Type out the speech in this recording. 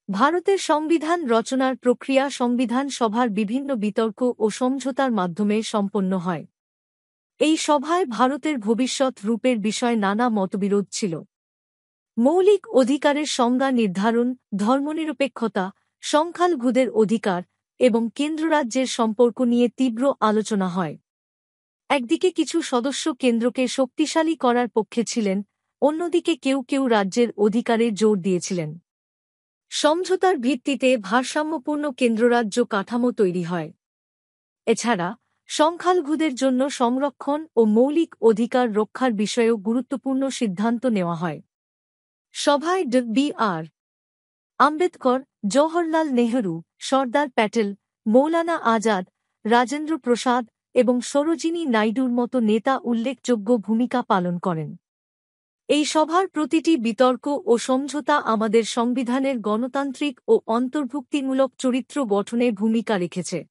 ভারতের সংবিধান রচনার প্রক্রিয়া সংবিধান সভার বিভিন্ন বিতর্ক ও সমঝোতার মাধ্যমে সম্পন্ন হয়। এই সভায় ভারতের ভবিষ্যৎ রূপের বিষয়ে নানা মতবিরোধ ছিল। মৌলিক অধিকারের সংজ্ঞা নির্ধারণ, ধর্মনিরপেক্ষতা, সংখ্যালঘুদের অধিকার এবং কেন্দ্ররাজ্যের সম্পর্ক নিয়ে তীব্র আলোচনা হয়। একদিকে কিছু সদস্য কেন্দ্রকে শক্তিশালী করার পক্ষে ছিলেন, অন্যদিকে কেউ কেউ রাজ্যের অধিকারে জোর দিয়েছিলেন। সমঝোতার ভিত্তিতে ভারসাম্যপূর্ণ কেন্দ্ররাজ্য কাঠামো তৈরি হয়। এছাড়া সংখ্যালঘুদের জন্য সংরক্ষণ ও মৌলিক অধিকার রক্ষার বিষয়েও গুরুত্বপূর্ণ সিদ্ধান্ত নেওয়া হয়। সভায় ড.বি.আর. আম্বেদকর, জওহরলাল নেহরু, সর্দার প্যাটেল, মৌলানা আজাদ, রাজেন্দ্র প্রসাদ এবং সরোজিনী নাইডুর মতো নেতা উল্লেখযোগ্য ভূমিকা পালন করেন। এই সভার প্রতিটি বিতর্ক ও সমঝোতা আমাদের সংবিধানের গণতান্ত্রিক ও অন্তর্ভুক্তিমূলক চরিত্র গঠনে ভূমিকা রেখেছে।